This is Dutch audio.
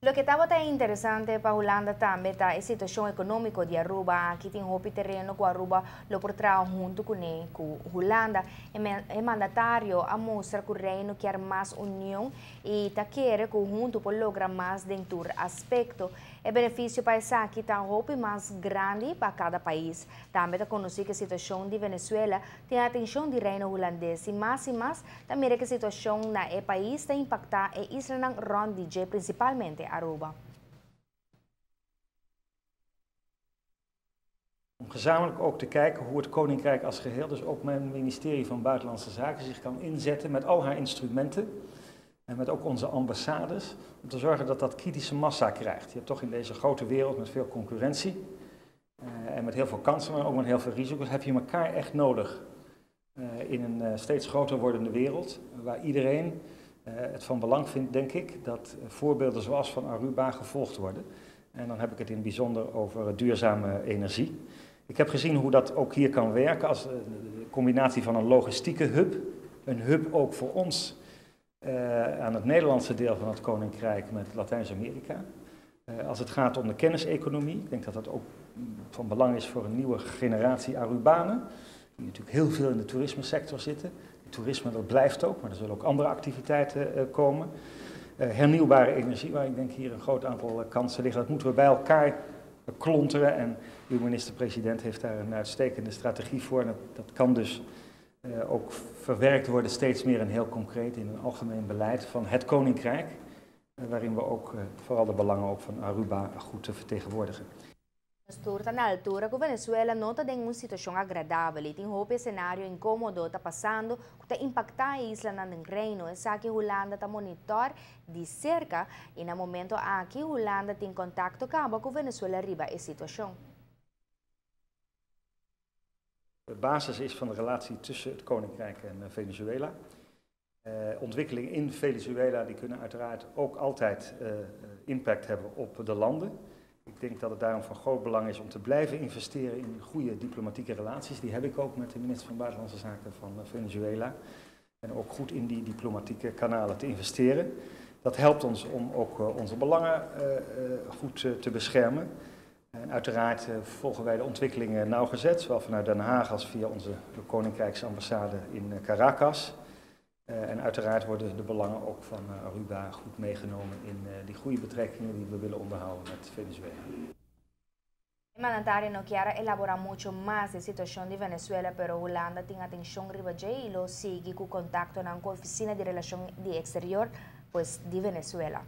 Lo que estaba interesante para Holanda también está la situación económica de Aruba, que tiene un terreno con Aruba, lo por trabajo junto con Holanda. Es mandatario a mostrar que el reino quiere más unión y quiere conjunto por lograr más dentro del aspecto. El beneficio para esa que está más grande para cada país. También está conocido que la situación de Venezuela tiene atención del reino holandés y más, también que la situación en el país está impactada en Island Ron DJ principalmente Aruba. Om gezamenlijk ook te kijken hoe het Koninkrijk als geheel, dus ook mijn ministerie van Buitenlandse Zaken, zich kan inzetten met al haar instrumenten en met ook onze ambassades, om te zorgen dat dat kritische massa krijgt. Je hebt toch in deze grote wereld met veel concurrentie en met heel veel kansen, maar ook met heel veel risico's, heb je elkaar echt nodig in een steeds groter wordende wereld, waar iedereen het van belang vindt, denk ik, dat voorbeelden zoals van Aruba gevolgd worden. En dan heb ik het in het bijzonder over duurzame energie. Ik heb gezien hoe dat ook hier kan werken als de combinatie van een logistieke hub. Een hub ook voor ons aan het Nederlandse deel van het Koninkrijk met Latijns-Amerika. Als het gaat om de kenniseconomie, ik denk dat dat ook van belang is voor een nieuwe generatie Arubanen. Die natuurlijk heel veel in de toerismesector zitten. Toerisme dat blijft ook, maar er zullen ook andere activiteiten komen. Hernieuwbare energie, waar ik denk hier een groot aantal kansen liggen. Dat moeten we bij elkaar klonteren en uw minister-president heeft daar een uitstekende strategie voor. En dat kan dus ook verwerkt worden steeds meer en heel concreet in een algemeen beleid van het Koninkrijk, waarin we ook vooral de belangen ook van Aruba goed vertegenwoordigen. Está na altura que Venezuela não está em uma situação agradável e tem um cenário incômodo está passando que está impactando a isla no reino. É que a Holanda está monitor de cerca e no momento aqui a Holanda tem contato com Venezuela arriba a situação. De basis is van de relatie tussen het Koninkrijk en Venezuela. Ontwikkelingen in Venezuela die kunnen uiteraard ook altijd impact hebben op de landen. Ik denk dat het daarom van groot belang is om te blijven investeren in goede diplomatieke relaties. Die heb ik ook met de minister van Buitenlandse Zaken van Venezuela. En ook goed in die diplomatieke kanalen te investeren. Dat helpt ons om ook onze belangen goed te beschermen. En uiteraard volgen wij de ontwikkelingen nauwgezet, zowel vanuit Den Haag als via onze Koninkrijksambassade in Caracas. En uiteraard worden de belangen ook van Aruba goed meegenomen in die goede betrekkingen die we willen onderhouden met Venezuela. El mandatario no quiere elaborar mucho más de la situación de Venezuela, pero Holanda tiene atención ribaje y lo sigue con contacto con la Oficina de Relación Exterior pues, de Venezuela.